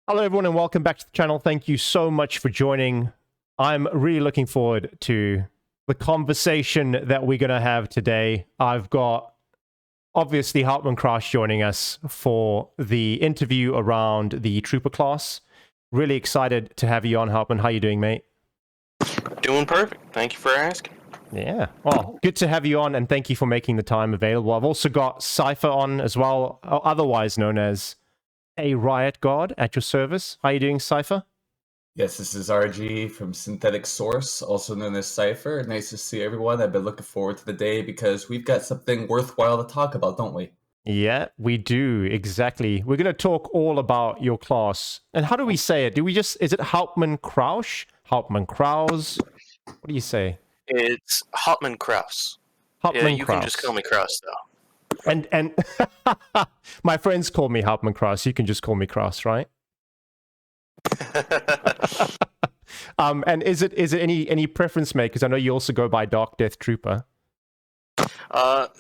Hello, everyone, and welcome back to the channel. Thank you so much for joining. I'm really looking forward to the conversation that we're going to have today. I've got, obviously, Hauptmann Krause joining us for the interview around the Trooper class. Really excited to have you on, Hauptmann. How you doing, mate? Doing perfect. Thank you for asking. Yeah. Well, good to have you on, and thank you for making the time available. I've also got Cypher on as well, otherwise known as a Riot God at your service. How are you doing, Cypher? Yes, this is RG from Synthetik Source, also known as Cypher. Nice to see everyone. I've been looking forward to the day because we've got something worthwhile to talk about, don't we? Yeah, we do. Exactly. We're going to talk all about your class. And how do we say it? Is it Hauptmann Krause? Hauptmann Krause? What do you say? It's Hauptmann Krause. Hauptmann You Krause. can just call me Krause, though. And my friends call me Hauptmann Krause. You can just call me Krause, right? And is it any preference, mate? Because I know you also go by Dark Death Trooper.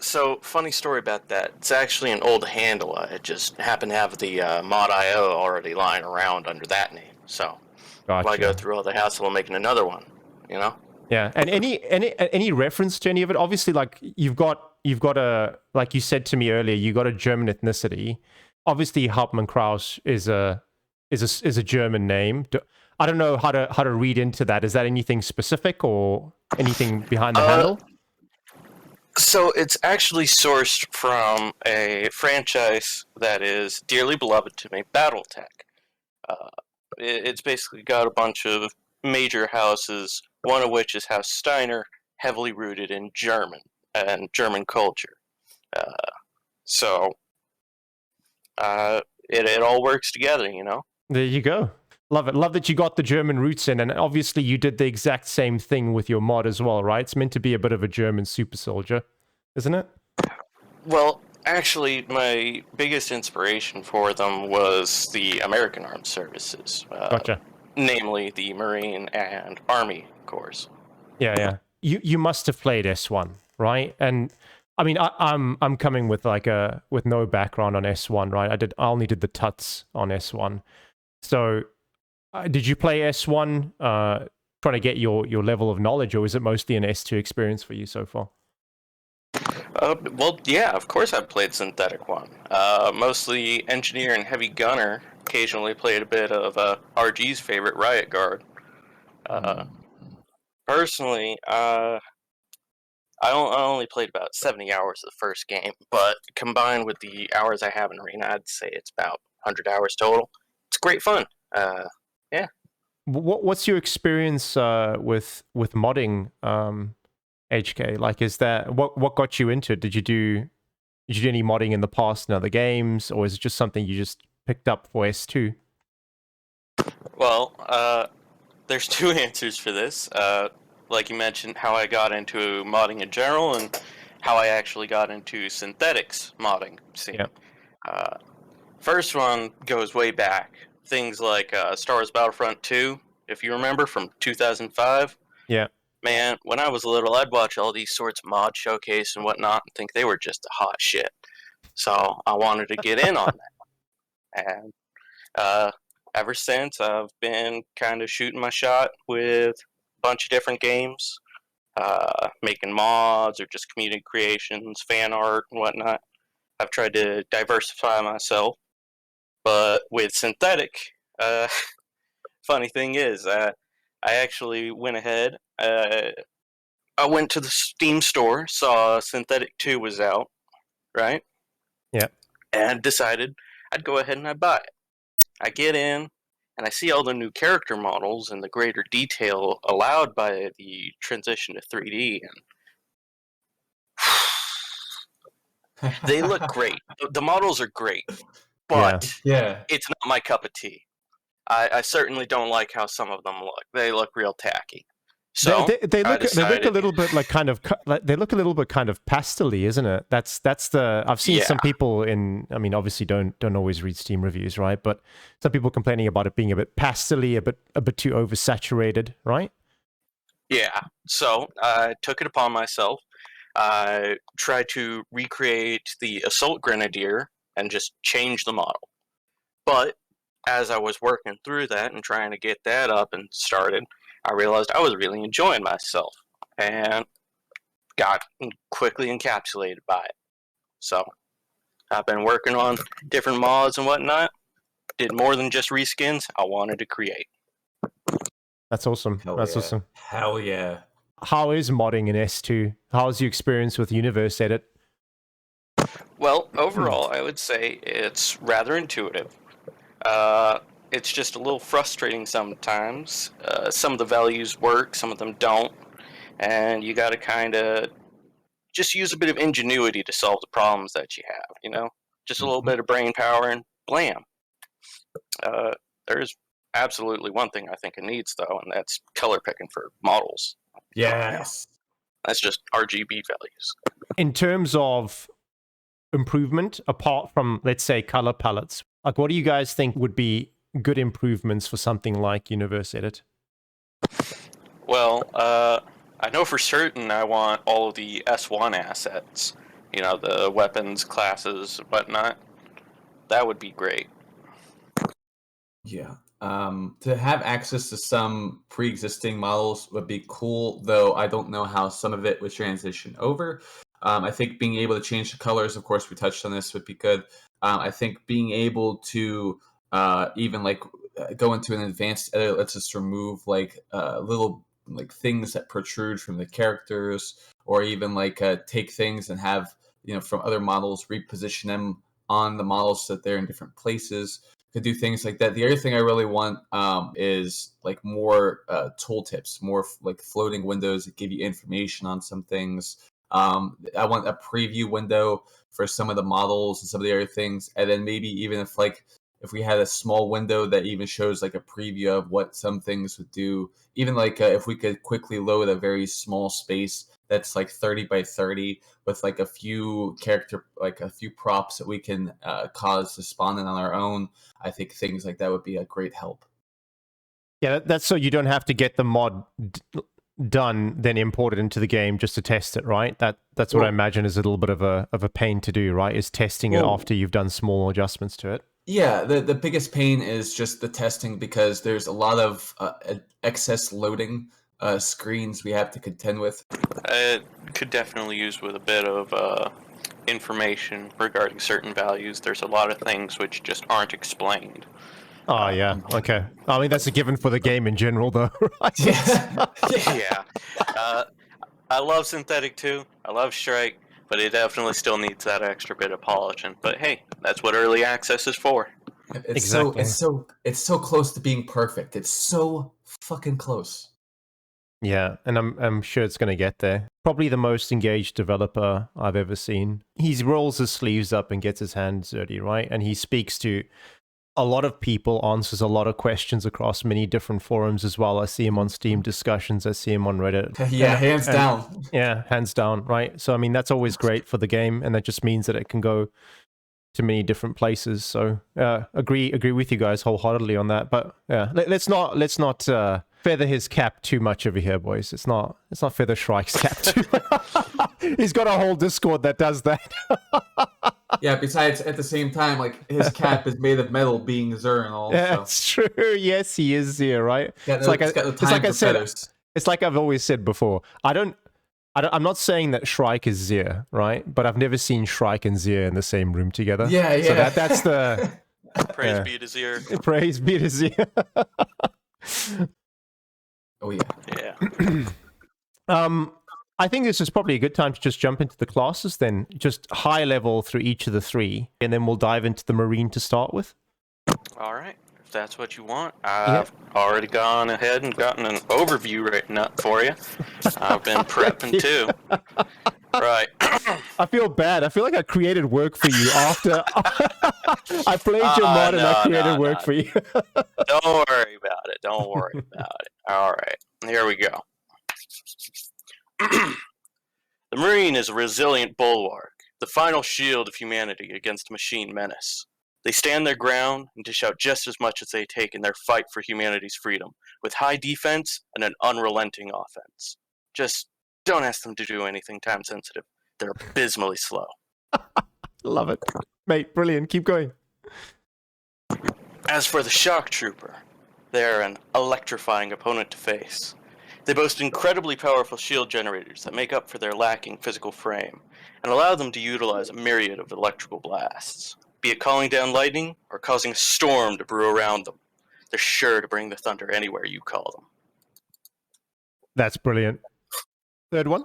So funny story about that. It's actually an old handle. I just happen to have the mod.io already lying around under that name. So Gotcha. why go through all the hassle of making another one? You know? Yeah. And any reference to any of it? Obviously, like you've got a, like you said to me earlier, you got a German ethnicity. Obviously, Hauptmann Krause is a German name. I don't know how to read into that. Is that anything specific or anything behind the handle? So it's actually sourced from a franchise that is dearly beloved to me, BattleTech. It's basically got a bunch of major houses, one of which is House Steiner, heavily rooted in German and German culture. It all works together, you know? There you go. Love it. Love that you got the German roots in, and obviously you did the exact same thing with your mod as well, right? It's meant to be a bit of a German super soldier, isn't it? Well, actually, my biggest inspiration for them was the American Armed Services. Gotcha. Namely the Marine and Army Corps. Yeah. You must have played S1, right? And I mean, I'm coming with with no background on S1, right? I only did the tuts on S1. So, did you play S1 trying to get your level of knowledge, or is it mostly an S2 experience for you so far? Well, yeah, of course I've played Synthetik 1. Mostly Engineer and Heavy Gunner. Occasionally played a bit of RG's favorite Riot Guard. Personally, I only played about 70 hours of the first game, but combined with the hours I have in Arena, I'd say it's about 100 hours total. It's great fun. Yeah. What's your experience with modding, HK? Like, is that what got you into it? Did you do any modding in the past in other games, or is it just something you just picked up for S2? Well, there's two answers for this. Like you mentioned, how I got into modding in general, and how I actually got into Synthetik's modding scene. Yep. First one goes way back. Things like Star Wars Battlefront 2, if you remember, from 2005. Yeah. Man, when I was little, I'd watch all these sorts of mod showcase and whatnot and think they were just a hot shit. So I wanted to get in on that. And ever since, I've been kind of shooting my shot with a bunch of different games, making mods or just community creations, fan art, and whatnot. I've tried to diversify myself. But with Synthetik, funny thing is, I actually went ahead. I went to the Steam store, saw Synthetik 2 was out, right? Yeah. And decided I'd go ahead and I'd buy it. I get in, and I see all the new character models and the greater detail allowed by the transition to 3D, and they look great. The models are great, but it's not my cup of tea. I certainly don't like how some of them look. They look real tacky. So they look a little bit like they look a little bit kind of pastel-y, isn't it? That's the I've seen some people I mean, obviously don't always read Steam reviews, right? But some people complaining about it being a bit pastel-y, a bit too oversaturated, right? Yeah. So I took it upon myself. I tried to recreate the Assault Grenadier and just change the model. But as I was working through that and trying to get that up and started, I realized I was really enjoying myself and got quickly encapsulated by it. So I've been working on different mods and whatnot. Did more than just reskins. I wanted to create. That's awesome. That's awesome. Hell yeah. How is modding in S2? How's your experience with UniverseEdit? Well, overall, I would say it's rather intuitive. It's just a little frustrating sometimes. Some of the values work, some of them don't. And you got to kind of just use a bit of ingenuity to solve the problems that you have, you know? Just a little bit of brain power and blam. There's absolutely one thing I think it needs, though, and that's color picking for models. Yes. That's just RGB values. In terms of improvement, apart from, let's say, color palettes, like what do you guys think would be good improvements for something like UniverseEdit? Well, I know for certain I want all of the S1 assets, you know, the weapons, classes, whatnot. That would be great. Yeah. To have access to some pre-existing models would be cool, though I don't know how some of it would transition over. I think being able to change the colors, of course, we touched on this, would be good. I think being able to even like go into an advanced edit lets us remove like little like things that protrude from the characters, or even like take things and have, you know, from other models, reposition them on the models so that they're in different places. Could do things like that. The other thing I really want is like more tooltips, more like floating windows that give you information on some things. I want a preview window for some of the models and some of the other things, and then maybe even if we had a small window that even shows like a preview of what some things would do, even like if we could quickly load a very small space that's like 30 by 30 with like a few props that we can cause to spawn in on our own. I think things like that would be a great help. Yeah, that's so you don't have to get the mod done, then imported into the game just to test it, right? That's what I imagine is a little bit of a pain to do, right? Is testing it after you've done small adjustments to it. Yeah, the biggest pain is just the testing, because there's a lot of excess loading screens we have to contend with. It could definitely use with a bit of information regarding certain values. There's a lot of things which just aren't explained. Oh, yeah. Okay. I mean, that's a given for the game in general, though, right? Yeah. I love Synthetik too. I love Strike, but it definitely still needs that extra bit of polishing. But hey, that's what early access is for. It's Exactly. so close to being perfect. It's so fucking close. Yeah, and I'm sure it's going to get there. Probably the most engaged developer I've ever seen. He rolls his sleeves up and gets his hands dirty, right? And he speaks to a lot of people, answers a lot of questions across many different forums as well. I see him on Steam discussions. I see him on Reddit. Yeah, hands down. Yeah, hands down, right? So, I mean, that's always great for the game, and that just means that it can go to many different places. So, agree with you guys wholeheartedly on that. But yeah, let's not feather his cap too much over here, boys. It's not feather Shrike's cap too much. He's got a whole Discord that does that. Yeah, besides, at the same time, like, his cap is made of metal, being Xur and all. Yeah, so. it's true. Yes, he is here, right? Yeah, It's like I said. feathers. It's like I've always said before. I'm not saying that Shrike is Xur, right? But I've never seen Shrike and Xur in the same room together. Yeah. So that's the Praise be to Xur. praise be to Xur. Oh yeah. Yeah. I think this is probably a good time to just jump into the classes then, just high level through each of the three, and then we'll dive into the Marine to start with. All right. If that's what you want, I've already gone ahead and gotten an overview written up for you. I've been prepping too. Right. I feel bad. I feel like I created work for you after I played your mod and I created work for you. Don't worry about it. Don't worry about it. All right. Here we go. The Marine is a resilient bulwark, the final shield of humanity against machine menace. They stand their ground and dish out just as much as they take in their fight for humanity's freedom, with high defense and an unrelenting offense. Just don't ask them to do anything time sensitive. They're abysmally slow. Love it. Mate, brilliant. Keep going. As for the Shock Trooper, they're an electrifying opponent to face. They boast incredibly powerful shield generators that make up for their lacking physical frame, and allow them to utilize a myriad of electrical blasts. Be it calling down lightning, or causing a storm to brew around them, they're sure to bring the thunder anywhere you call them. That's brilliant. Third one?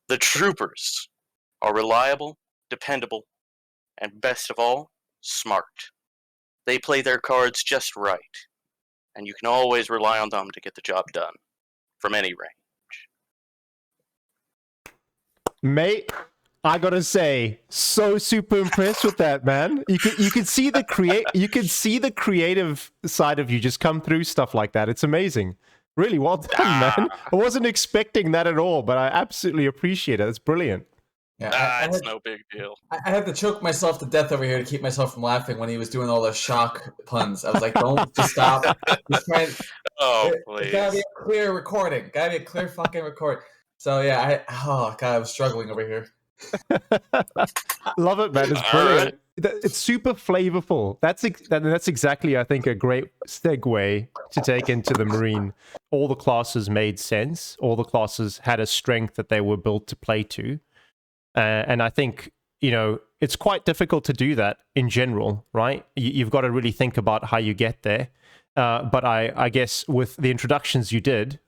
The Troopers are reliable, dependable, and best of all, smart. They play their cards just right, and you can always rely on them to get the job done, from any range. Mate, I gotta say, so super impressed with that, man. You can see the creative side of you just come through stuff like that. It's amazing. Really well done, man. I wasn't expecting that at all, but I absolutely appreciate it. It's brilliant. Yeah, It's no big deal. I had to choke myself to death over here to keep myself from laughing when he was doing all the shock puns. I was like, don't, just stop. Just try and, Please. It's gotta be a clear recording. Gotta be a clear fucking record. So yeah, I was struggling over here. Love it, man. It's brilliant. It's super flavorful. That's exactly, I think, a great segue to take into the Marine. All the classes made sense. All the classes had a strength that they were built to play to. And I think, it's quite difficult to do that in general, right? You've got to really think about how you get there. But I guess with the introductions you did,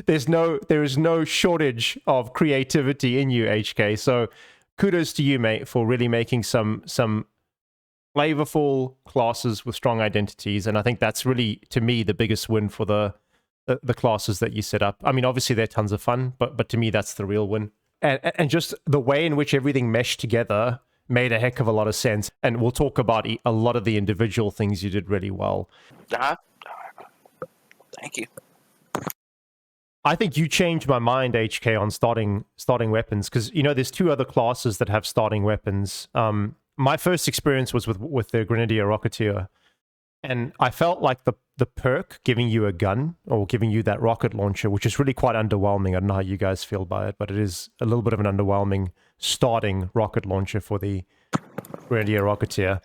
there is no shortage of creativity in you, HK. So kudos to you, mate, for really making some flavorful classes with strong identities. And I think that's really, to me, the biggest win for the classes that you set up. I mean, obviously they're tons of fun, but to me, that's the real win. And just the way in which everything meshed together made a heck of a lot of sense. And we'll talk about a lot of the individual things you did really well. Thank you. I think you changed my mind, HK, on starting weapons, because there's two other classes that have starting weapons. My first experience was with the Grenadier Rocketeer, and I felt like the perk giving you a gun or giving you that rocket launcher, which is really quite underwhelming. I don't know how you guys feel by it, but it is a little bit of an underwhelming starting rocket launcher for the Grenadier Rocketeer.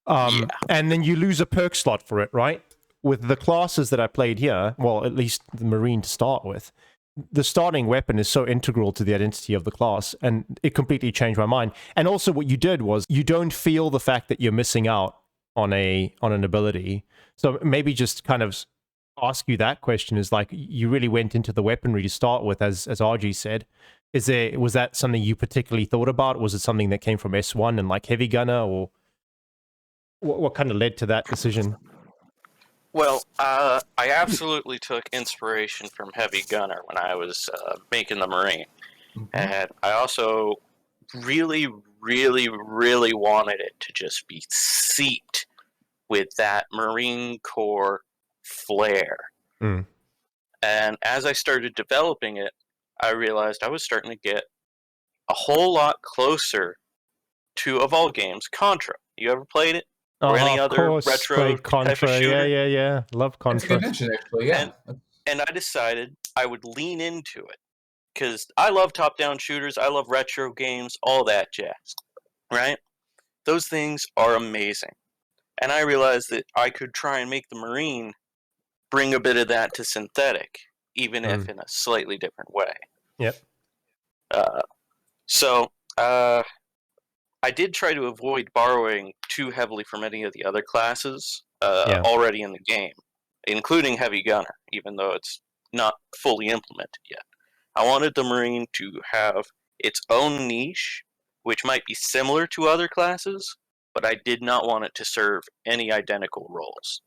And then you lose a perk slot for it, right? With the classes that I played here, well, at least the Marine to start with, the starting weapon is so integral to the identity of the class, and it completely changed my mind. And also what you did was you don't feel the fact that you're missing out on an ability. So maybe just kind of ask you that question is like, you really went into the weaponry to start with, as RG said. Was that something you particularly thought about? Was it something that came from S1 and like Heavy Gunner, or what kind of led to that decision? Well, I absolutely took inspiration from Heavy Gunner when I was making the Marine. Mm-hmm. And I also really, really, really wanted it to just be seeped with that Marine Corps flair. Mm. And as I started developing it, I realized I was starting to get a whole lot closer to, of all games, Contra. You ever played it? Or any other retro Contra. Type of shooter? Yeah. Love Contra. That's a good mention, actually, yeah. And I decided I would lean into it. Because I love top-down shooters, I love retro games, all that jazz. Right? Those things are amazing. And I realized that I could try and make the Marine bring a bit of that to Synthetik, even if in a slightly different way. Yep. So I did try to avoid borrowing too heavily from any of the other classes already in the game, including Heavy Gunner, even though it's not fully implemented yet. I wanted the Marine to have its own niche, which might be similar to other classes, but I did not want it to serve any identical roles.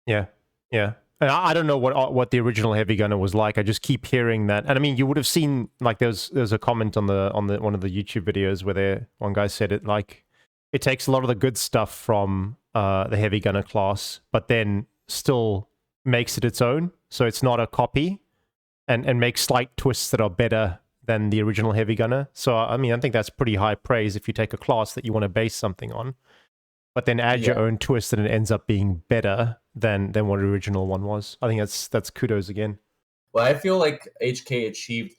Yeah. And I don't know what the original Heavy Gunner was like. I just keep hearing that. And I mean, you would have seen, like, there's a comment on one of the YouTube videos where one guy said it, like, it takes a lot of the good stuff from the Heavy Gunner class, but then still makes it its own. So it's not a copy, and makes slight twists that are better than the original Heavy Gunner. So, I mean, I think that's pretty high praise if you take a class that you want to base something on, but then add your own twist and it ends up being better than what the original one was. I think that's kudos again. Well, I feel like HK achieved,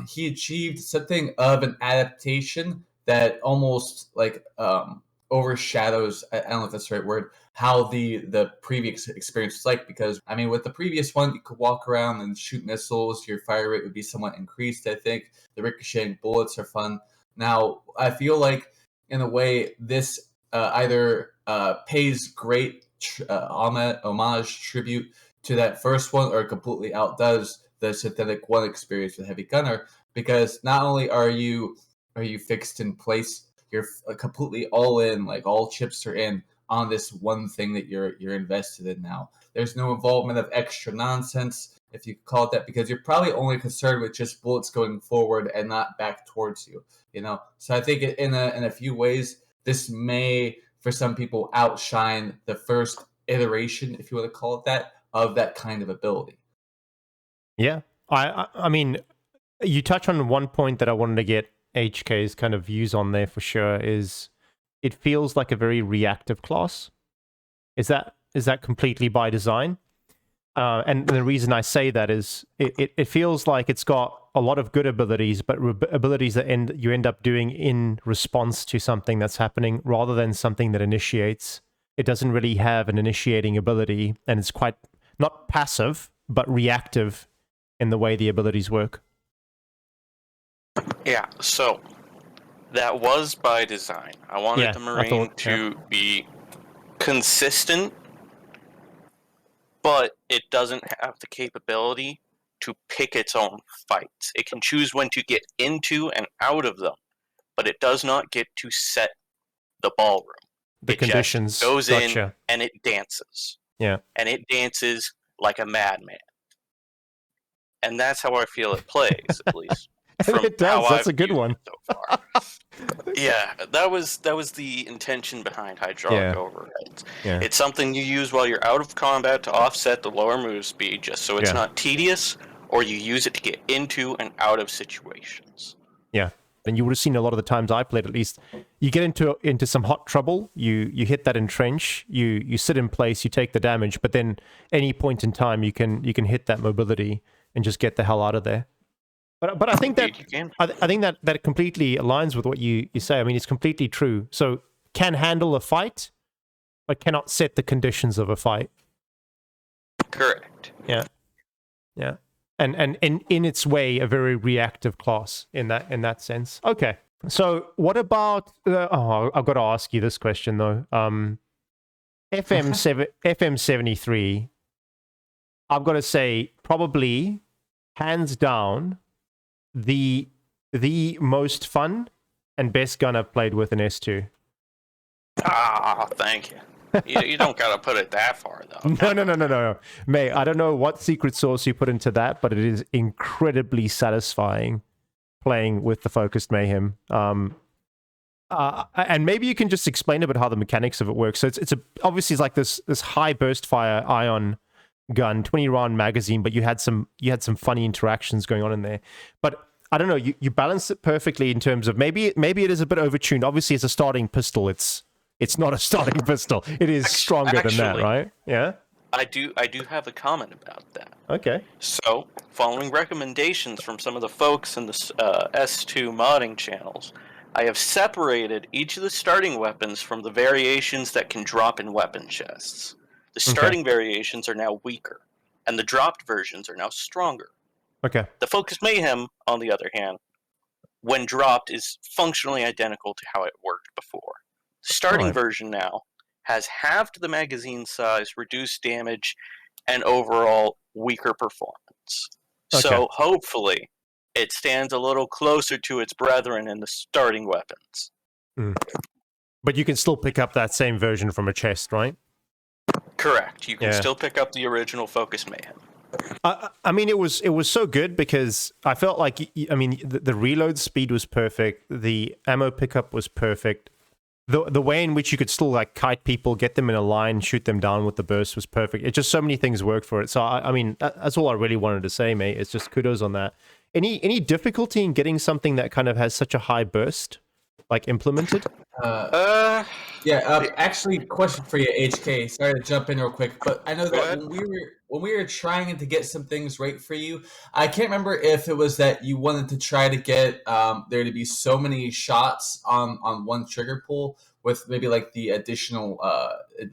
he achieved something of an adaptation that almost like overshadows, I don't know if that's the right word, how the previous experience was like. Because I mean, with the previous one, you could walk around and shoot missiles. Your fire rate would be somewhat increased. I think the ricocheting bullets are fun. Now I feel like in a way this either pays great homage tribute to that first one, or completely outdoes the Synthetik 1 experience with Heavy Gunner, because not only are you fixed in place, you're completely all in, like all chips are in on this one thing that you're invested in now. There's no involvement of extra nonsense, if you call it that, because you're probably only concerned with just bullets going forward and not back towards you. So I think in a few ways, this may, for some people, outshine the first iteration, if you want to call it that, of that kind of ability. Yeah, I mean, you touch on one point that I wanted to get HK's kind of views on there for sure. Is it feels like a very reactive class? Is that completely by design? And the reason I say that is it feels like it's got a lot of good abilities, but abilities that you end up doing in response to something that's happening rather than something that initiates. It doesn't really have an initiating ability, and it's quite not passive, but reactive in the way the abilities work. Yeah, so that was by design. I wanted the Marine to be consistent, but it doesn't have the capability to pick its own fights. It can choose when to get into and out of them, but it does not get to set the ballroom. The conditions. Just goes in and it dances. Yeah. And it dances like a madman. And that's how I feel it plays, at least. It does. That's a good one. So far. Yeah, that was the intention behind hydraulic overrides. Yeah. It's something you use while you're out of combat to offset the lower move speed, just so it's not tedious, or you use it to get into and out of situations. Yeah. And you would have seen a lot of the times I played, at least, you get into some hot trouble, you hit that entrench, you sit in place, you take the damage, but then any point in time you can hit that mobility and just get the hell out of there. But I think that I think that completely aligns with what you say. I mean, it's completely true. So can handle a fight, but cannot set the conditions of a fight. Correct. Yeah. Yeah. And in its way, a very reactive class in that sense. Okay. So what about? I've got to ask you this question though. FM73. I've got to say, probably hands down, the most fun and best gun I've played with in S2. Thank you. You don't gotta put it that far though. No. Mate, I don't know what secret sauce you put into that, but it is incredibly satisfying playing with the focused Mayhem. And maybe you can just explain a bit how the mechanics of it works. So it's obviously it's like this high burst fire ion gun, 20 round magazine, but you had some funny interactions going on in there. But I don't know, you balance it perfectly in terms of maybe it is a bit overtuned. Obviously, it's a starting pistol. It's not a starting pistol. It is stronger than that, right? Yeah. I do have a comment about that. Okay. So, following recommendations from some of the folks in the S2 modding channels, I have separated each of the starting weapons from the variations that can drop in weapon chests. The starting variations are now weaker, and the dropped versions are now stronger. Okay. The Focused Mayhem, on the other hand, when dropped, is functionally identical to how it worked before. The starting version now has halved the magazine size, reduced damage, and overall weaker performance. Okay. So hopefully it stands a little closer to its brethren in the starting weapons. But you can still pick up that same version from a chest, right? Correct. You can still pick up the original Focus Mayhem. I mean, it was so good because I felt like, I mean, the reload speed was perfect. The ammo pickup was perfect. The way in which you could still like kite people, get them in a line, shoot them down with the burst was perfect. It just so many things worked for it. So I mean, that's all I really wanted to say, mate. It's just kudos on that. Any difficulty in getting something that kind of has such a high burst, like implemented? Yeah, Actually, question for you, HK. Sorry to jump in real quick, but I know Go that ahead. when we were trying to get some things right for you, I can't remember if it was that you wanted to try to get there to be so many shots on one trigger pull with maybe like the additional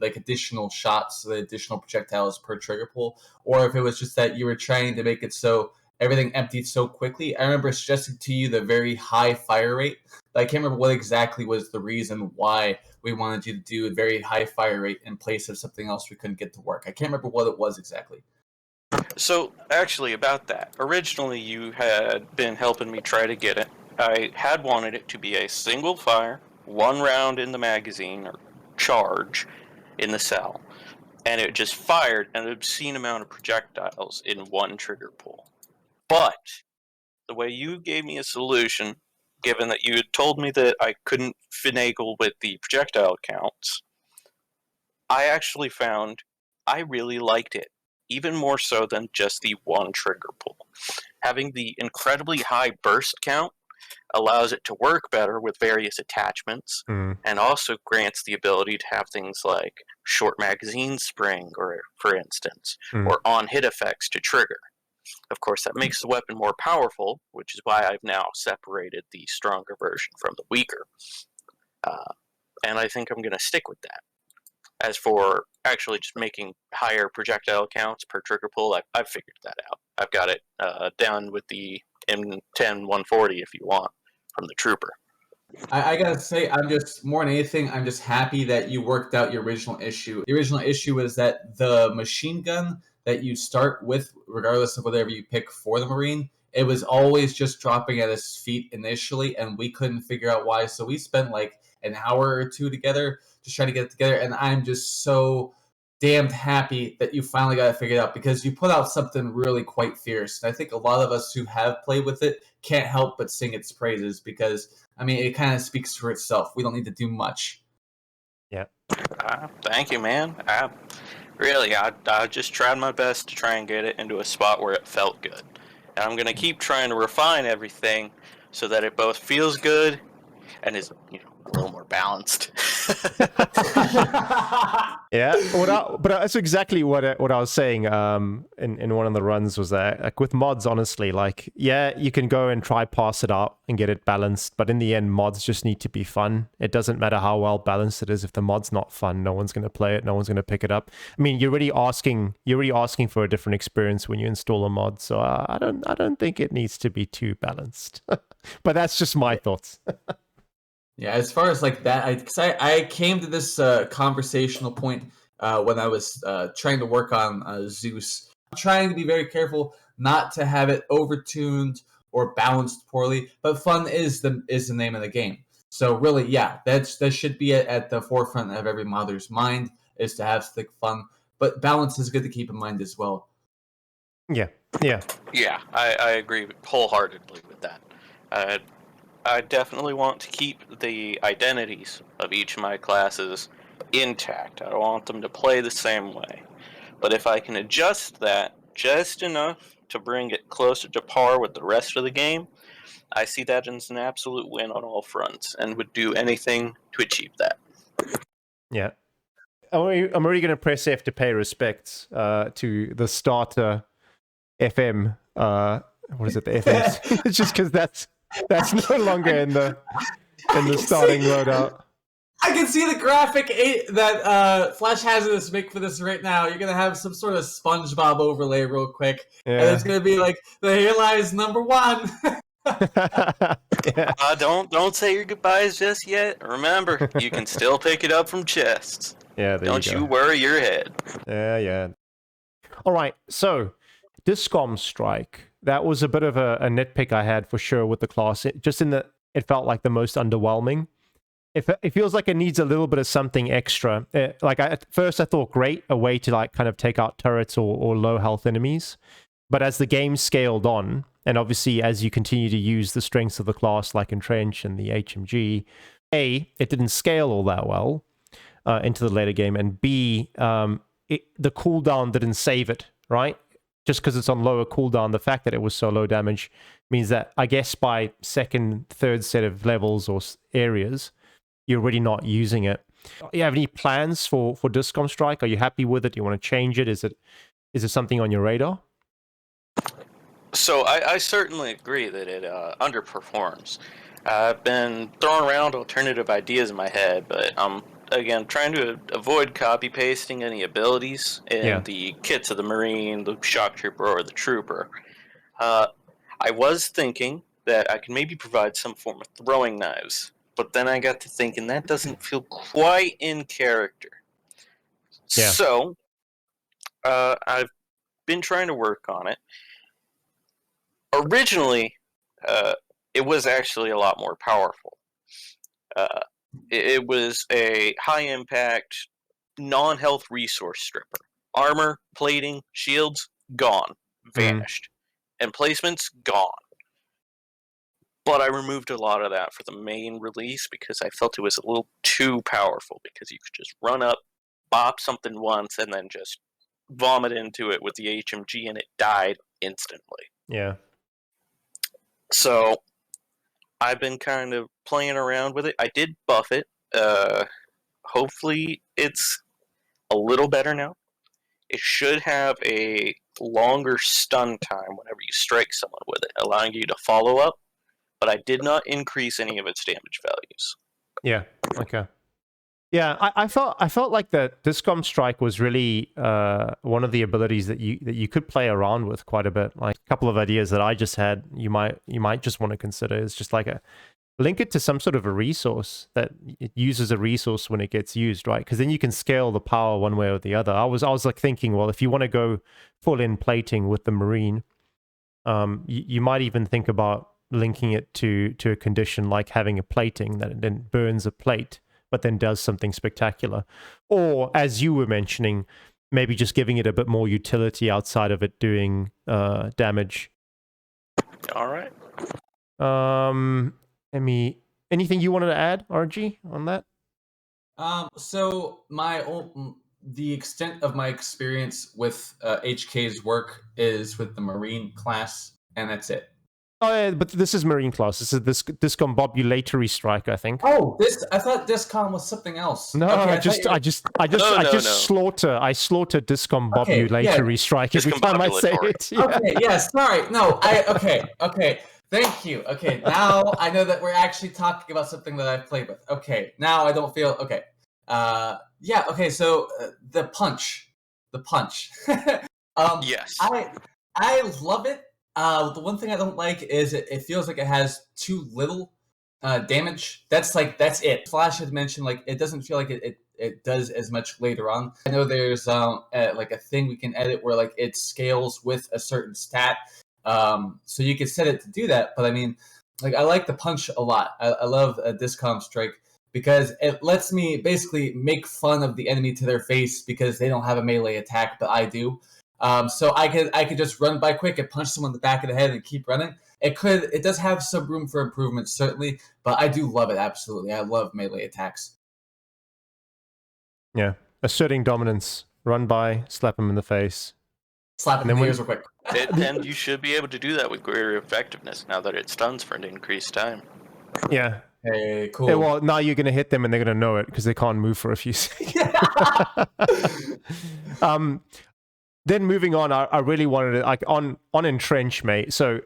additional shots, the additional projectiles per trigger pull, or if it was just that you were trying to make it so everything emptied so quickly. I remember suggesting to you the very high fire rate. But I can't remember what exactly was the reason why we wanted you to do a very high fire rate in place of something else we couldn't get to work. I can't remember what it was exactly. So, actually, about that, originally you had been helping me try to get it. I had wanted it to be a single fire, 1 round in the magazine, or charge in the cell, and it just fired an obscene amount of projectiles in 1 trigger pull. But the way you gave me a solution, given that you had told me that I couldn't finagle with the projectile counts, I actually found I really liked it, even more so than just the 1 trigger pull. Having the incredibly high burst count allows it to work better with various attachments, and also grants the ability to have things like short magazine spring, or for instance, or on-hit effects to trigger. Of course, that makes the weapon more powerful, which is why I've now separated the stronger version from the weaker. And I think I'm going to stick with that. As for actually just making higher projectile counts per trigger pull, I've figured that out. I've got it down with the M10-140 if you want, from the Trooper. I gotta say, I'm just, more than anything, I'm just happy that you worked out your original issue. The original issue was that the machine gun that you start with, regardless of whatever you pick for the Marine, it was always just dropping at his feet initially, and we couldn't figure out why. So we spent like an hour or two together just trying to get it together, and I'm just so damned happy that you finally got it figured out, because you put out something really quite fierce. And I think a lot of us who have played with it can't help but sing its praises, because, I mean, it kind of speaks for itself. We don't need to do much. Yeah. Thank you, man. I just tried my best to try and get it into a spot where it felt good. And I'm going to keep trying to refine everything so that it both feels good and is, a little more balanced. Yeah, but that's exactly what I was saying in one of the runs, was that, like, with mods, honestly, like, yeah, you can go and try pass it out and get it balanced, but in the end, mods just need to be fun. It doesn't matter how well balanced it is. If the mod's not fun, no one's going to play it, no one's going to pick it up. I mean, you're already asking for a different experience when you install a mod, so I don't think it needs to be too balanced. But that's just my thoughts. Yeah, as far as like that, I came to this conversational point when I was trying to work on Zeus. I'm trying to be very careful not to have it overtuned or balanced poorly, but fun is the name of the game. So really, yeah, that should be at the forefront of every modder's mind, is to have slick fun, but balance is good to keep in mind as well. Yeah. Yeah, I agree wholeheartedly with that. I definitely want to keep the identities of each of my classes intact. I don't want them to play the same way. But if I can adjust that just enough to bring it closer to par with the rest of the game, I see that as an absolute win on all fronts, and would do anything to achieve that. Yeah. I'm already going to press F to pay respects to the starter FM. What is it? The FM? It's just because that's no longer in the starting loadout. I can see the graphic that Flash Hazardous make for this right now. You're gonna have some sort of SpongeBob overlay real quick, and it's gonna be like, the here lies number 1. Yeah. Don't say your goodbyes just yet. Remember, you can still pick it up from chests. Yeah, don't you worry your head. Yeah. All right, so Discom Strike. That was a bit of a nitpick I had for sure with the class. It felt like the most underwhelming. It feels like it needs a little bit of something extra. At first I thought, great, a way to like kind of take out turrets or low health enemies. But as the game scaled on, and obviously as you continue to use the strengths of the class like Entrench and the HMG, A, it didn't scale all that well into the later game, and B, the cooldown didn't save it, right? Just because it's on lower cooldown, the fact that it was so low damage means that, I guess, by second, third set of levels or areas, you're already not using it. You have any plans for Discom Strike? Are you happy with it? Do you want to change it? Is it something on your radar? So I certainly agree that it underperforms. I've been throwing around alternative ideas in my head, but I'm, again, trying to avoid copy-pasting any abilities in the kits of the Marine, the Shock Trooper, or the Trooper. I was thinking that I could maybe provide some form of throwing knives, but then I got to thinking that doesn't feel quite in character. Yeah. So, I've been trying to work on it. Originally, it was actually a lot more powerful. It was a high-impact, non-health resource stripper. Armor, plating, shields, gone. Vanished. Emplacements, gone. But I removed a lot of that for the main release because I felt it was a little too powerful, because you could just run up, bop something once, and then just vomit into it with the HMG, and it died instantly. Yeah. So I've been kind of playing around with it. I did buff it. Hopefully it's a little better now. It should have a longer stun time whenever you strike someone with it, allowing you to follow up. But I did not increase any of its damage values. Yeah. Okay. Yeah, I felt like the Discom Strike was really one of the abilities that you could play around with quite a bit. Like a couple of ideas that I just had, you might just want to consider is just like link it to some sort of a resource that it uses a resource when it gets used, right? Because then you can scale the power one way or the other. I was like thinking, well, if you want to go full in plating with the Marine, you might even think about linking it to a condition like having a plating that then burns a plate, but then does something spectacular. Or, as you were mentioning, maybe just giving it a bit more utility outside of it doing damage. All right. Anything you wanted to add, RG, on that? So the extent of my experience with HK's work is with the Marine class, and that's it. Oh, yeah, but this is Marine class. This is this Discombobulatory Strike, I think. Oh, I thought Discom was something else. No, okay, I slaughter Discombobulatory Strike every time I say it. Yeah. Okay, yes, sorry. No, okay. Thank you. Okay, now I know that we're actually talking about something that I've played with. Okay, now I don't feel okay. Yeah. Okay. So the punch. Yes. I love it. The one thing I don't like is it feels like it has too little damage. That's it. Flash had mentioned like it doesn't feel like it does as much later on. I know there's like a thing we can edit where like it scales with a certain stat. So you can set it to do that. But I mean, like I like the punch a lot. I love a Discom Strike because it lets me basically make fun of the enemy to their face because they don't have a melee attack, but I do. So I could just run by quick and punch someone in the back of the head and keep running. It does have some room for improvement, certainly, but I do love it, absolutely. I love melee attacks. Yeah. Asserting dominance. Run by, slap him in the face. Slap him in the ears real quick. And you should be able to do that with greater effectiveness now that it stuns for an increased time. Yeah. Hey, cool. Yeah, well, now you're going to hit them and they're going to know it because they can't move for a few seconds. Then moving on, I really wanted to, like, on Entrench, mate. So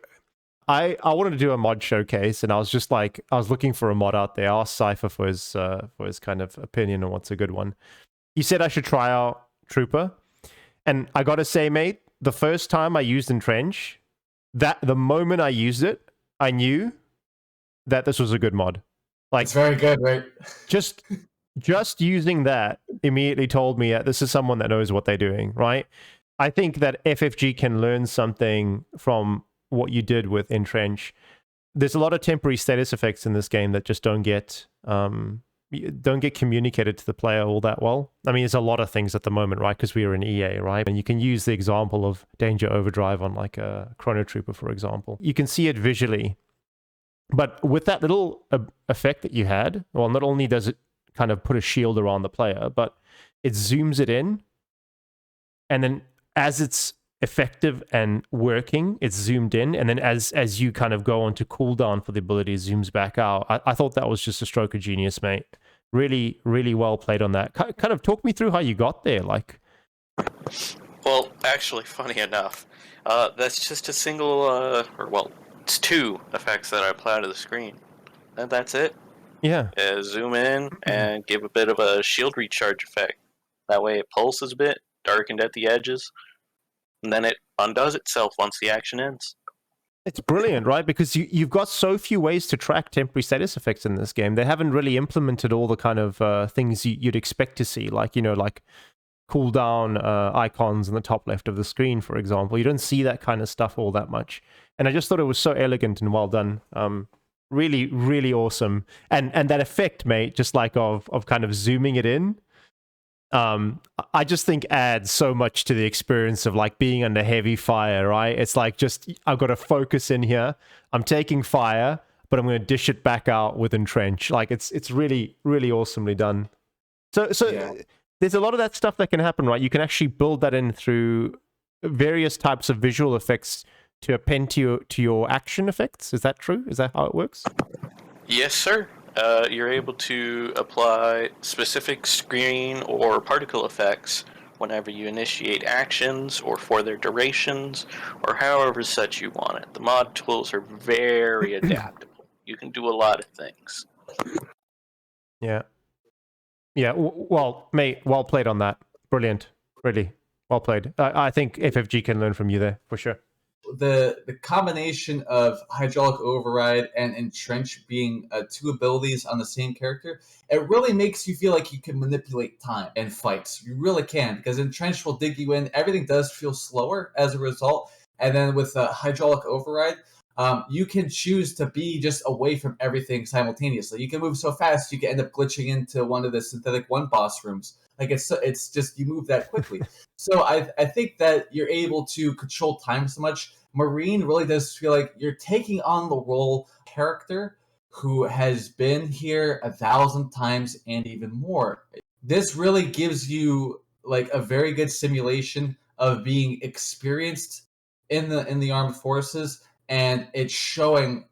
I wanted to do a mod showcase, and I was just like, I was looking for a mod out there. I asked Cypher for his kind of opinion on what's a good one. He said I should try out Trooper. And I got to say, mate, the first time I used Entrench, the moment I used it, I knew that this was a good mod. Like, it's very good, right? Just using that immediately told me that this is someone that knows what they're doing, right? I think that FFG can learn something from what you did with Entrench. There's a lot of temporary status effects in this game that just don't get communicated to the player all that well. I mean, there's a lot of things at the moment, right? Because we are in EA, right? And you can use the example of Danger Overdrive on like a Chrono Trooper, for example. You can see it visually. But with that little effect that you had, well, not only does it kind of put a shield around the player, but it zooms it in, and then as it's effective and working, it's zoomed in, and then as you kind of go on to cooldown for the ability, it zooms back out. I thought that was just a stroke of genius, mate. Really, really well played on that. Kind of talk me through how you got there. Like, Well, actually, funny enough, that's just a single, it's two effects that I apply to the screen. And that's it. yeah. Zoom in and give a bit of a shield recharge effect. That way it pulses a bit, darkened at the edges, and then it undoes itself once the action ends. It's brilliant, right? Because you've got so few ways to track temporary status effects in this game. They haven't really implemented all the kind of things you'd expect to see, like, like cooldown icons in the top left of the screen, for example. You don't see that kind of stuff all that much. And I just thought it was so elegant and well done. Really, really awesome. And that effect, mate, just like of kind of zooming it in, I just think adds so much to the experience of like being under heavy fire, right? It's like just, I've got to focus in here. I'm taking fire, but I'm going to dish it back out with Entrench. Like it's really, really awesomely done. So yeah. There's a lot of that stuff that can happen, right? You can actually build that in through various types of visual effects to append to your action effects. Is that true? Is that how it works? Yes, sir. You're able to apply specific screen or particle effects whenever you initiate actions or for their durations or however such you want it. The mod tools are very adaptable. You can do a lot of things. Yeah. Yeah, well, mate, well played on that. Brilliant. Really, well played. I think FFG can learn from you there, for sure. The combination of Hydraulic Override and Entrench being two abilities on the same character, it really makes you feel like you can manipulate time in fights. You really can, because Entrench will dig you in. Everything does feel slower as a result. And then with Hydraulic Override, you can choose to be just away from everything simultaneously. You can move so fast, you can end up glitching into one of the Synthetik 1 boss rooms. Like it's just, you move that quickly. So I think that you're able to control time so much. Marine really does feel like you're taking on the role character who has been here 1,000 times and even more. This really gives you like a very good simulation of being experienced in the armed forces, and it's showing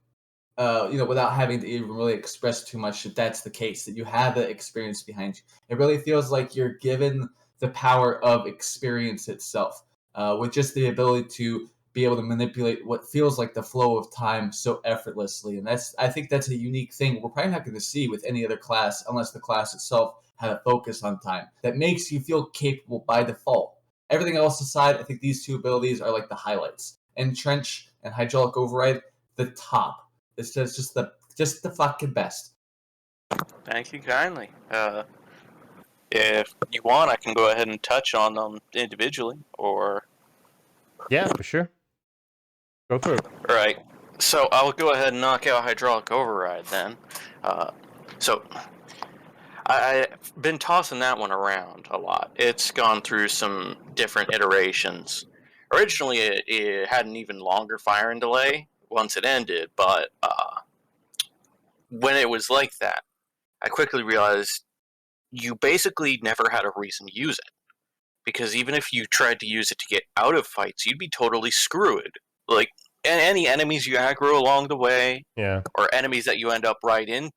without having to even really express too much, that that's the case, that you have the experience behind you. It really feels like you're given the power of experience itself, with just the ability to be able to manipulate what feels like the flow of time so effortlessly. And I think that's a unique thing we're probably not going to see with any other class, unless the class itself had a focus on time that makes you feel capable by default. Everything else aside, I think these two abilities are like the highlights. Entrench and Hydraulic Override, the top. It's just the fucking best. Thank you kindly. If you want, I can go ahead and touch on them individually, or... Yeah, for sure. Go for it. Right. So I'll go ahead and knock out Hydraulic Override then. So I've been tossing that one around a lot. It's gone through some different iterations. Originally, it had an even longer firing delay once it ended, but when it was like that, I quickly realized you basically never had a reason to use it. Because even if you tried to use it to get out of fights, you'd be totally screwed. Like, any enemies you aggro along the way, yeah, or enemies that you end up right in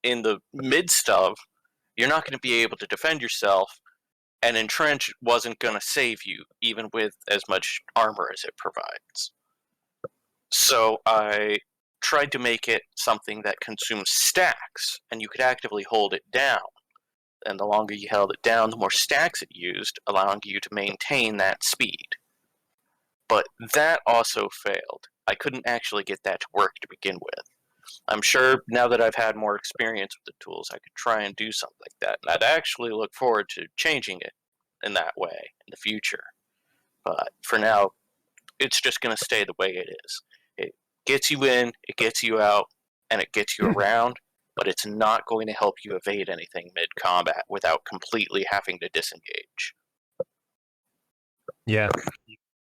the midst of, you're not going to be able to defend yourself, and Entrench wasn't going to save you, even with as much armor as it provides. So I tried to make it something that consumes stacks, and you could actively hold it down. And the longer you held it down, the more stacks it used, allowing you to maintain that speed. But that also failed. I couldn't actually get that to work to begin with. I'm sure now that I've had more experience with the tools, I could try and do something like that. And I'd actually look forward to changing it in that way in the future. But for now, it's just going to stay the way it is. It gets you in, it gets you out, and it gets you around, but it's not going to help you evade anything mid-combat without completely having to disengage. Yeah.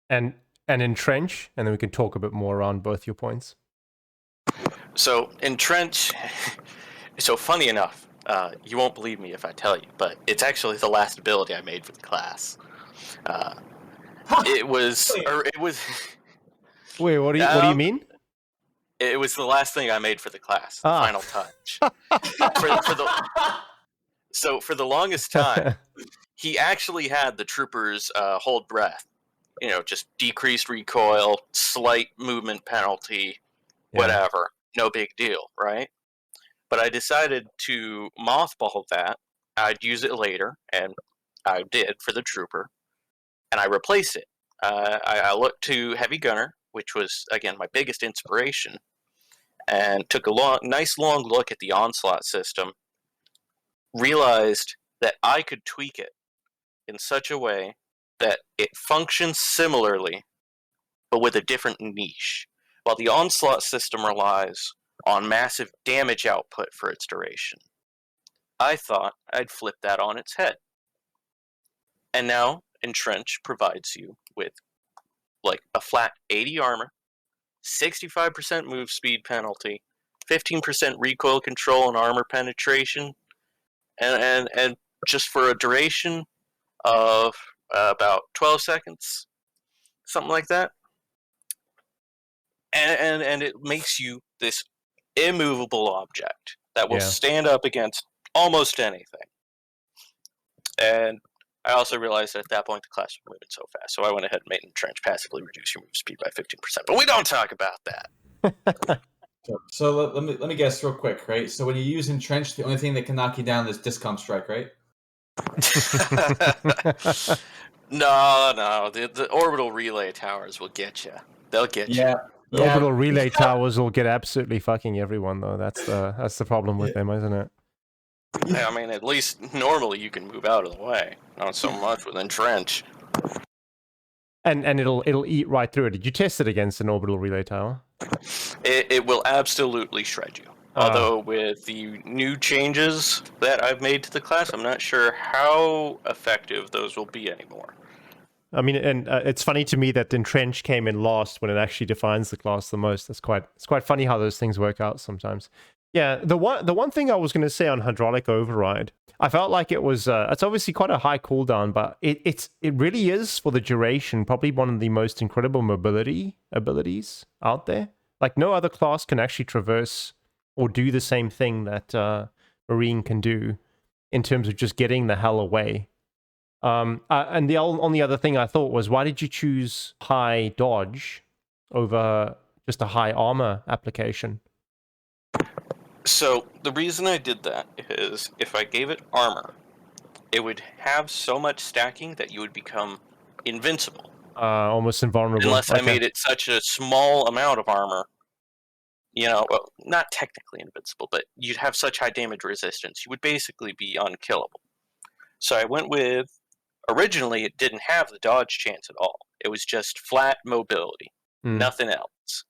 And Entrench, and then we can talk a bit more around both your points. So, Entrench, so funny enough, you won't believe me if I tell you, but it's actually the last ability I made for the class. It was... Wait, what do you mean? It was the last thing I made for the class, the final touch. for So for the longest time, he actually had the troopers hold breath. You know, just decreased recoil, slight movement penalty, whatever. No big deal, right? But I decided to mothball that. I'd use it later, and I did for the trooper, and I replaced it. I looked to Heavy Gunner, which was, again, my biggest inspiration, and took a nice long look at the Onslaught system, realized that I could tweak it in such a way that it functions similarly, but with a different niche. While the Onslaught system relies on massive damage output for its duration, I thought I'd flip that on its head. And now Entrench provides you with like a flat 80 armor, 65% move speed penalty, 15% recoil control and armor penetration, and just for a duration of about 12 seconds, something like that. And it makes you this immovable object that will stand up against almost anything. And I also realized that at that point the class was moving so fast, so I went ahead and made Entrench passively reduce your move speed by 15%. But we don't talk about that. So let me guess real quick, right? So when you use Entrench, the only thing that can knock you down is Discom Strike, right? No. The orbital relay towers will get you. They'll get you. The orbital relay towers will get absolutely fucking everyone, though. That's the problem with them, isn't it? Yeah, I mean, at least normally you can move out of the way. Not so much with Entrench. And it'll eat right through it. Did you test it against an orbital relay tower? It will absolutely shred you. Although with the new changes that I've made to the class, I'm not sure how effective those will be anymore. I mean, and it's funny to me that Entrench came in last when it actually defines the class the most. It's quite funny how those things work out sometimes. Yeah, the one thing I was going to say on Hydraulic Override, I felt like it was it's obviously quite a high cooldown, but it really is, for the duration, probably one of the most incredible mobility abilities out there. Like, no other class can actually traverse or do the same thing that Marine can do in terms of just getting the hell away. And the only other thing I thought was, why did you choose high dodge over just a high armor application? So the reason I did that is if I gave it armor, it would have so much stacking that you would become invincible. Almost invulnerable. Unless I made it such a small amount of armor, you know, well, not technically invincible, but you'd have such high damage resistance, you would basically be unkillable. So I went with, originally it didn't have the dodge chance at all. It was just flat mobility, nothing else.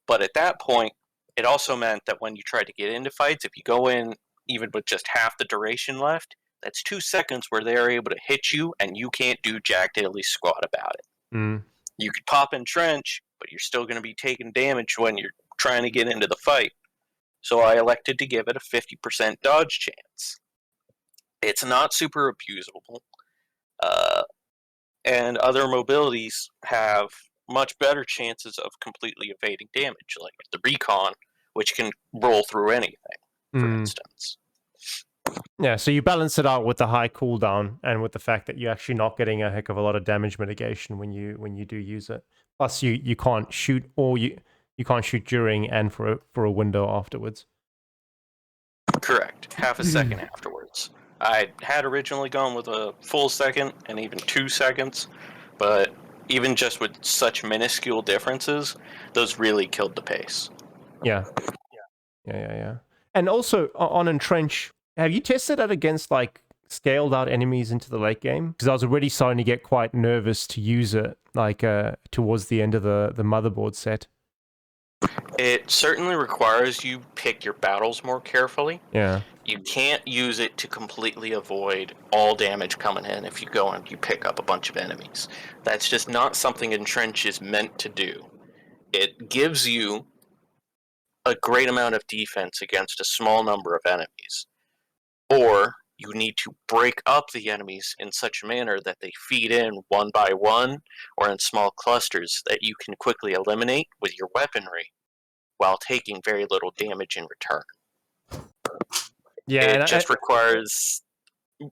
But at that point, it also meant that when you tried to get into fights, if you go in even with just half the duration left, that's 2 seconds where they're able to hit you and you can't do jack diddly squat about it. You could pop Entrench, but you're still going to be taking damage when you're trying to get into the fight. So I elected to give it a 50% dodge chance. It's not super abusable. And other mobilities have much better chances of completely evading damage, like the Recon, which can roll through anything, for instance. Yeah, so you balance it out with the high cooldown and with the fact that you're actually not getting a heck of a lot of damage mitigation when you do use it. Plus, you can't shoot, or you can't shoot during and for a window afterwards. Correct. Half a second afterwards. I had originally gone with a full second and even 2 seconds, but even just with such minuscule differences, those really killed the pace. Yeah. And also on Entrench, have you tested that against like scaled out enemies into the late game? Because I was already starting to get quite nervous to use it, like towards the end of the motherboard set. It certainly requires you pick your battles more carefully. Yeah. You can't use it to completely avoid all damage coming in if you go and you pick up a bunch of enemies. That's just not something Entrench is meant to do. It gives you a great amount of defense against a small number of enemies. Or you need to break up the enemies in such a manner that they feed in one by one or in small clusters that you can quickly eliminate with your weaponry while taking very little damage in return. Yeah, it just requires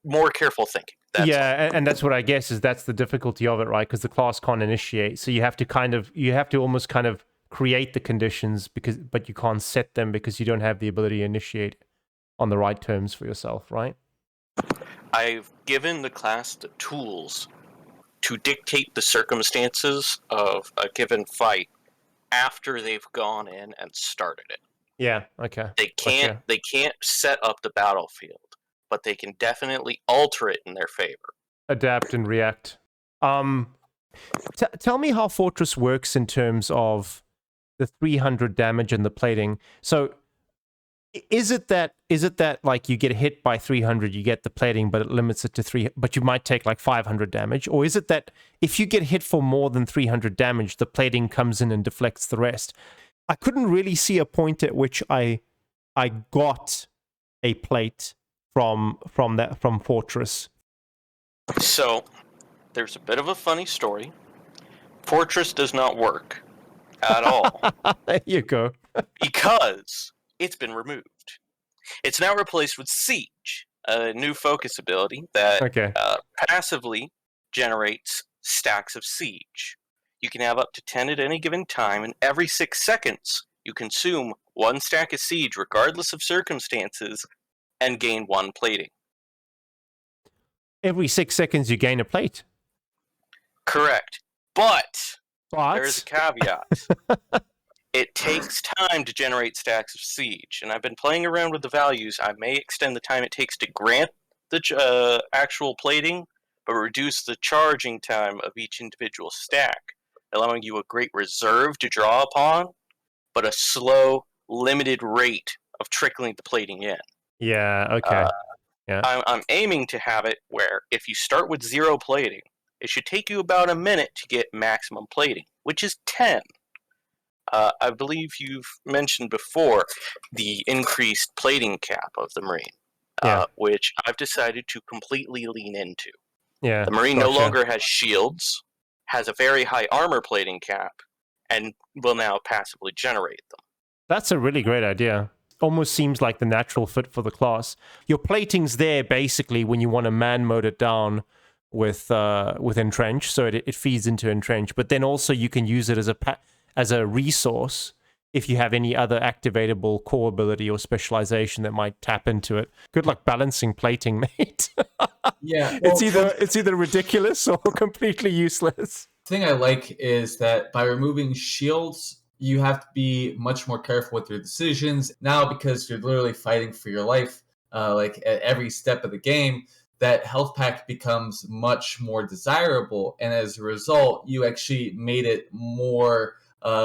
more careful thinking. That's all. And that's what I guess is that's the difficulty of it, right? Because the class can't initiate, so you have to almost kind of create the conditions but you can't set them because you don't have the ability to initiate on the right terms for yourself, right? I've given the class the tools to dictate the circumstances of a given fight after they've gone in and started it. Yeah, okay. They can't set up the battlefield, but they can definitely alter it in their favor. Adapt and react. Tell me how Fortress works in terms of the 300 damage and the plating. So is it that like you get hit by 300, you get the plating, but it limits it to 3, but you might take like 500 damage? Or is it that if you get hit for more than 300 damage, the plating comes in and deflects the rest? I couldn't really see a point at which I got a plate from Fortress. So there's a bit of a funny story. Fortress does not work at all. There you go. Because it's been removed. It's now replaced with Siege, a new focus ability that passively generates stacks of Siege. You can have up to 10 at any given time, and every 6 seconds you consume 1 stack of Siege regardless of circumstances and gain 1 plating. Every 6 seconds you gain a plate? Correct. But there's a caveat. It takes time to generate stacks of Siege, and I've been playing around with the values. I may extend the time it takes to grant the actual plating, but reduce the charging time of each individual stack, allowing you a great reserve to draw upon, but a slow, limited rate of trickling the plating in. Yeah, okay. I'm aiming to have it where if you start with 0 plating, it should take you about a minute to get maximum plating, which is 10. I believe you've mentioned before the increased plating cap of the Marine, which I've decided to completely lean into. Yeah, the Marine no longer has shields, has a very high armor plating cap, and will now passively generate them. That's a really great idea. Almost seems like the natural fit for the class. Your plating's there basically when you want to man mode it down with Entrench, so it feeds into Entrench, but then also you can use it as a resource if you have any other activatable core ability or specialization that might tap into it. Good luck balancing plating, mate. Yeah, well, it's either ridiculous or completely useless. The thing I like is that by removing shields, you have to be much more careful with your decisions. Now, because you're literally fighting for your life, like at every step of the game, that health pack becomes much more desirable. And as a result, you actually made it more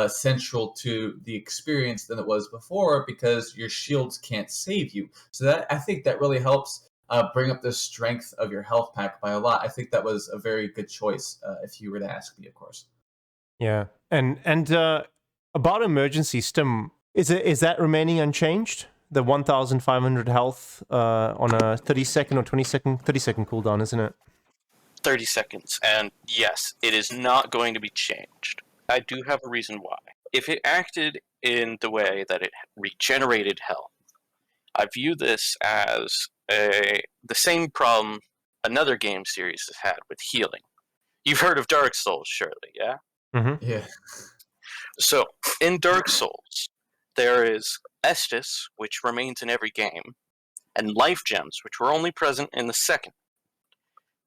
central to the experience than it was before because your shields can't save you. So that I think that really helps bring up the strength of your health pack by a lot. I think that was a very good choice if you were to ask me, of course. Yeah, and about emergency stim, is that remaining unchanged? The 1,500 health on a 30-second or 20-second, 30-second cooldown, isn't it? 30 seconds, and yes, it is not going to be changed. I do have a reason why. If it acted in the way that it regenerated health, I view this as the same problem another game series has had with healing. You've heard of Dark Souls, surely, yeah? Mm-hmm. Yeah. So, in Dark Souls, there is Estus, which remains in every game, and life gems, which were only present in the second.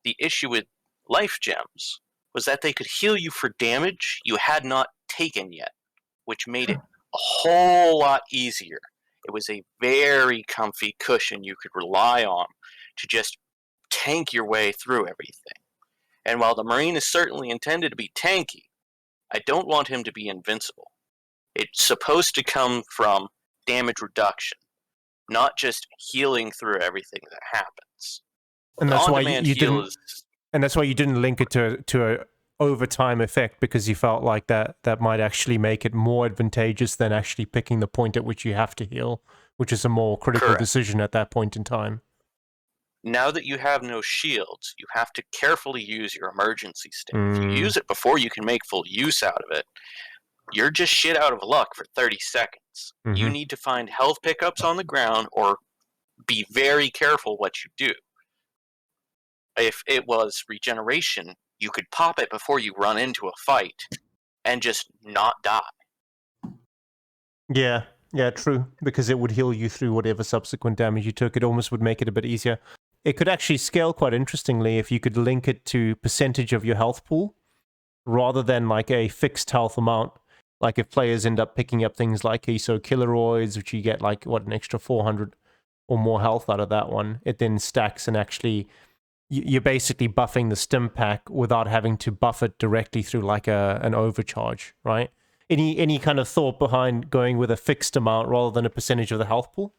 The issue with life gems was that they could heal you for damage you had not taken yet, which made it a whole lot easier. It was a very comfy cushion you could rely on to just tank your way through everything. And while the Marine is certainly intended to be tanky, I don't want him to be invincible. It's supposed to come from damage reduction, not just healing through everything that happens. And that's why you didn't link it to a overtime effect, because you felt like that might actually make it more advantageous than actually picking the point at which you have to heal, which is a more critical decision at that point in time. Now that you have no shields, you have to carefully use your emergency stim. If you use it before you can make full use out of it, you're just shit out of luck for 30 seconds. Mm-hmm. You need to find health pickups on the ground or be very careful what you do. if it was regeneration, you could pop it before you run into a fight and just not die. Yeah, yeah, true. Because it would heal you through whatever subsequent damage you took. It almost would make it a bit easier. It could actually scale quite interestingly if you could link it to percentage of your health pool rather than like a fixed health amount. Like if players end up picking up things like isokilleroids, which you get like, what, an extra 400 or more health out of that one, it then stacks and actually you're basically buffing the stim pack without having to buff it directly through like an overcharge, right? Any kind of thought behind going with a fixed amount rather than a percentage of the health pool?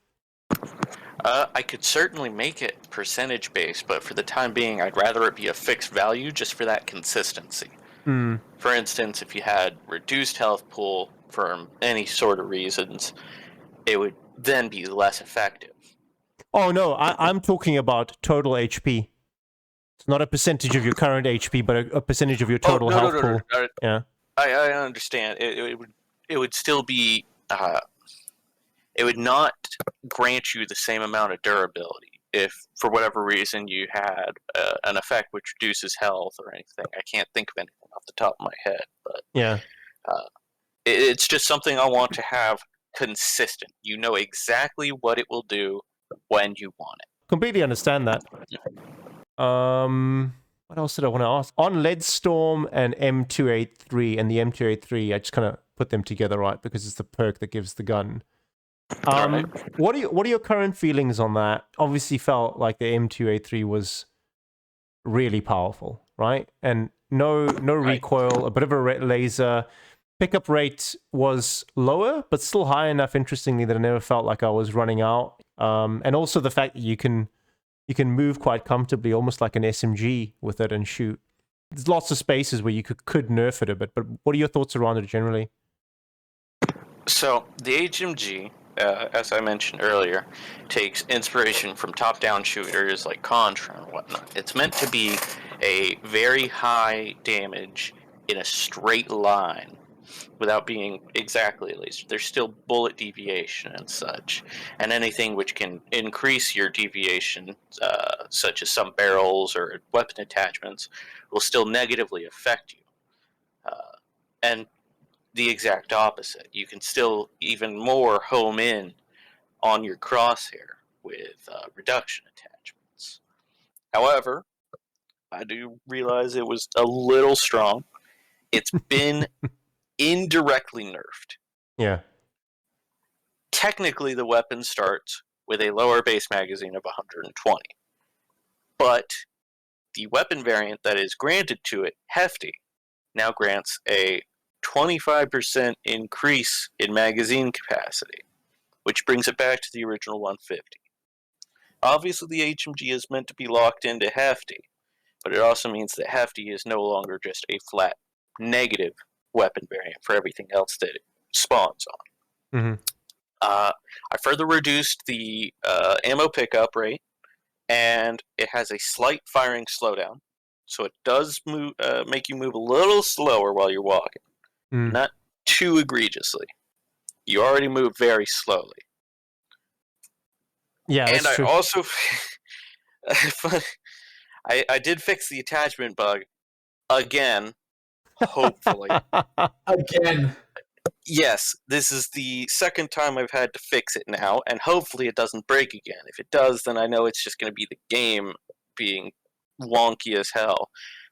I could certainly make it percentage based, but for the time being, I'd rather it be a fixed value just for that consistency. For instance, if you had reduced health pool for any sort of reasons, it would then be less effective. Oh no, I'm talking about total HP. It's not a percentage of your current HP, but a percentage of your total health pool. No. Yeah, I understand. It would still be. It would not grant you the same amount of durability if, for whatever reason, you had an effect which reduces health or anything. I can't think of anything off the top of my head, but yeah. It's just something I want to have consistent. You know exactly what it will do when you want it. Completely understand that. What else did I want to ask? On Leadstorm and M283 and the M283, I just kind of put them together, right? Because it's the perk that gives the gun. Right. What are your current feelings on that? Obviously felt like the M283 was really powerful, right? And no recoil, a bit of a laser. Pickup rate was lower, but still high enough, interestingly, that I never felt like I was running out. And also the fact that you can move quite comfortably, almost like an SMG with it and shoot. There's lots of spaces where you could nerf it a bit, but what are your thoughts around it generally? So the HMG, as I mentioned earlier, takes inspiration from top-down shooters like Contra and whatnot. It's meant to be a very high damage in a straight line without being exactly a laser. There's still bullet deviation and such, and anything which can increase your deviation, such as some barrels or weapon attachments, will still negatively affect you. And the exact opposite. You can still even more home in on your crosshair with reduction attachments. However, I do realize it was a little strong. It's been indirectly nerfed. Yeah. Technically, the weapon starts with a lower base magazine of 120. But the weapon variant that is granted to it, Hefty, now grants a 25% increase in magazine capacity, which brings it back to the original 150. Obviously, the HMG is meant to be locked into Hefty, but it also means that Hefty is no longer just a flat negative weapon variant for everything else that it spawns on. Mm-hmm. I further reduced the ammo pickup rate, and it has a slight firing slowdown, so it does move, make you move a little slower while you're walking. Not too egregiously. You already move very slowly. Yeah, that's and true. I also, I did fix the attachment bug again. Hopefully, Again. yes. This is the second time I've had to fix it now, and hopefully it doesn't break again. If it does, then I know it's just going to be the game being wonky as hell,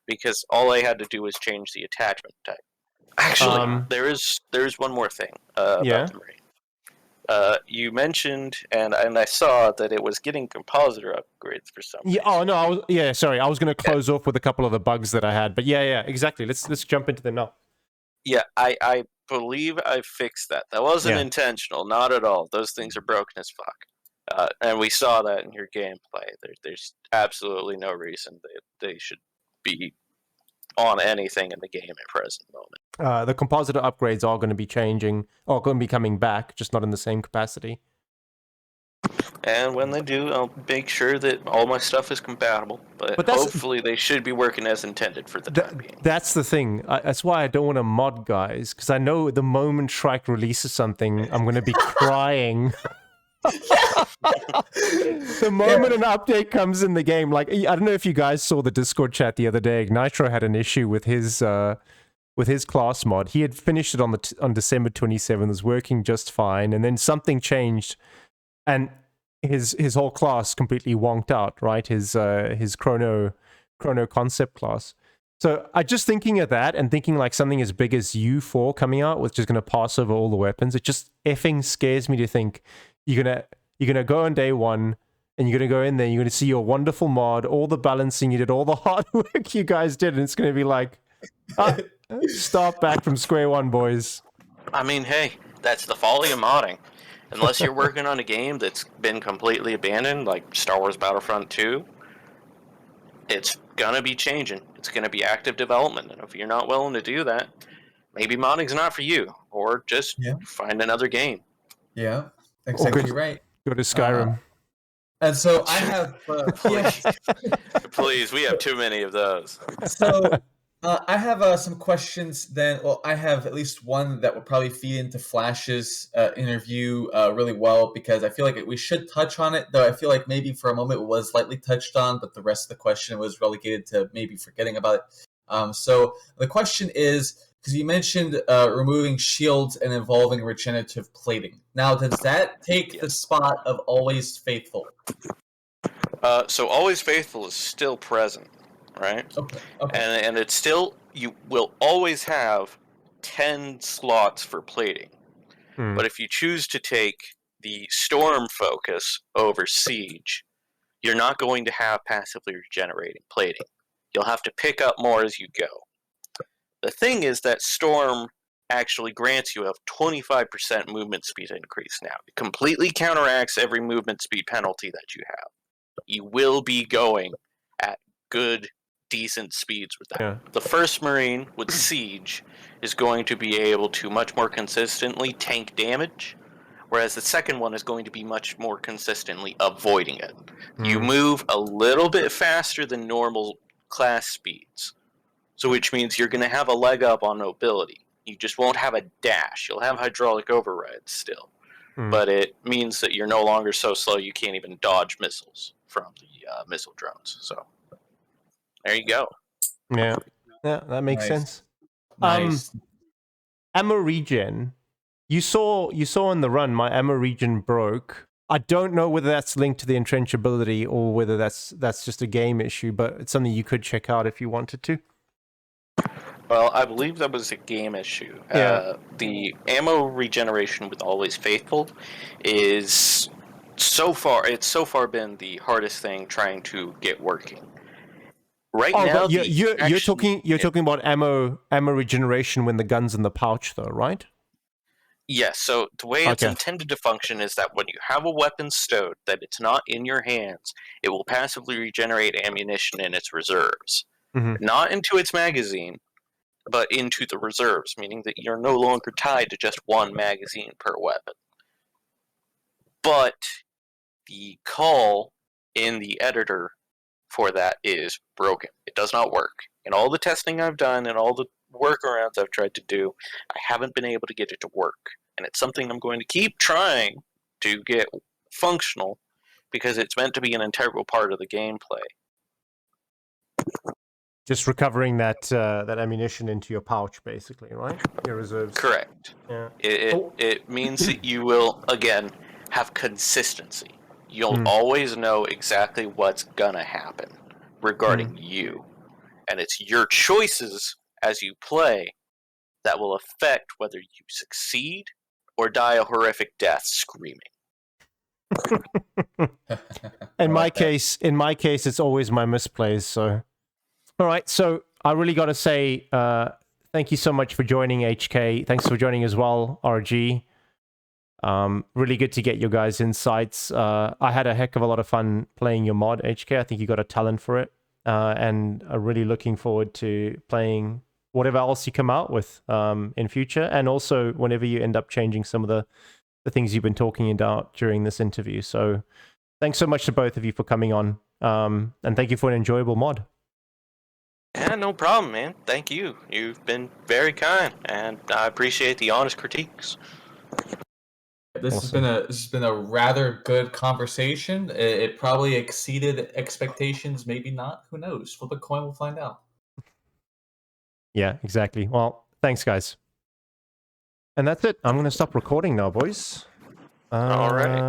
because all I had to do was change the attachment type. Actually, there's one more thing about the Marine. You mentioned, and I saw that it was getting compositor upgrades for some reason. Oh no, I was going to close off with a couple of the bugs that I had, but yeah, exactly. Let's jump into them now. Yeah, I believe I fixed that. That wasn't intentional, not at all. Those things are broken as fuck. And we saw that in your gameplay. There's absolutely no reason that they should be on anything in the game at present moment. The compositor upgrades are going to be changing, or going to be coming back, just not in the same capacity. And when they do, I'll make sure that all my stuff is compatible. But hopefully they should be working as intended for the time being. That's the thing. That's why I don't want to mod guys, because I know the moment Strike releases something, I'm going to be crying. The moment an update comes in the game, like, I don't know if you guys saw the Discord chat the other day. Nitro had an issue with his class mod. He had finished it on December 27th, was working just fine, and then something changed, and his whole class completely wonked out, right? His chrono concept class. So I just thinking of that and thinking like something as big as U4 coming out, which is going to pass over all the weapons. It just effing scares me to think you're gonna go on day one and you're gonna go in there, you're gonna see your wonderful mod, all the balancing you did, all the hard work you guys did, and it's gonna be like, start back from square one, boys. I mean, hey, that's the folly of modding. Unless you're working on a game that's been completely abandoned, like Star Wars Battlefront 2, it's gonna be changing. It's gonna be active development, and if you're not willing to do that, maybe modding's not for you, or just find another game. Yeah, exactly right. Go to Skyrim. And so I have... Please, we have too many of those. So I have some questions then. Well, I have at least one that will probably feed into Flash's interview really well, because I feel like we should touch on it, though I feel like maybe for a moment it was lightly touched on, but the rest of the question was relegated to maybe forgetting about it. So the question is, because you mentioned removing shields and involving regenerative plating. Now, does that take the spot of Always Faithful? So Always Faithful is still present, right? Okay. And it's still, you will always have 10 slots for plating. But if you choose to take the Storm focus over Siege, you're not going to have passively regenerating plating. You'll have to pick up more as you go. The thing is that Storm actually grants you a 25% movement speed increase now. It completely counteracts every movement speed penalty that you have. You will be going at good, decent speeds with that. Yeah. The first Marine with Siege is going to be able to much more consistently tank damage, whereas the second one is going to be much more consistently avoiding it. You move a little bit faster than normal class speeds, so which means you're going to have a leg up on mobility. You just won't have a dash. You'll have hydraulic overrides still, but it means that you're no longer so slow you can't even dodge missiles from the missile drones. So there you go. Yeah, that makes sense. Nice. Ammo regen. You saw in the run my ammo regen broke. I don't know whether that's linked to the entrench ability or whether that's just a game issue, but it's something you could check out if you wanted to. Well, I believe that was a game issue. Yeah. The ammo regeneration with Always Faithful is so far been the hardest thing trying to get working. Right now, you're talking about ammo regeneration when the gun's in the pouch, though, right? Yes. So the way it's intended to function is that when you have a weapon stowed, that it's not in your hands, it will passively regenerate ammunition in its reserves, not into its magazine, but into the reserves, meaning that you're no longer tied to just one magazine per weapon. But the call in the editor for that is broken. It does not work. In all the testing I've done and all the workarounds I've tried to do, I haven't been able to get it to work. And it's something I'm going to keep trying to get functional, because it's meant to be an integral part of the gameplay. Just recovering that ammunition into your pouch, basically, right? Your reserves. Correct. Yeah. It means that you will, again, have consistency. You'll always know exactly what's gonna happen regarding you. And it's your choices as you play that will affect whether you succeed or die a horrific death screaming. In my case, it's always my misplays, so... All right, so I really got to say thank you so much for joining, HK. Thanks for joining as well, RG. Really good to get your guys' insights. I had a heck of a lot of fun playing your mod, HK. I think you got a talent for it. And I'm really looking forward to playing whatever else you come out with in future. And also whenever you end up changing some of the things you've been talking about during this interview. So thanks so much to both of you for coming on. And thank you for an enjoyable mod. Yeah, no problem, man. Thank you. You've been very kind, and I appreciate the honest critiques. this Awesome. has been a rather good conversation. It probably exceeded expectations, maybe not. Who knows? Flip a coin, we'll find out. Yeah, exactly. Well, thanks, guys. And that's it. I'm going to stop recording now, boys. All right.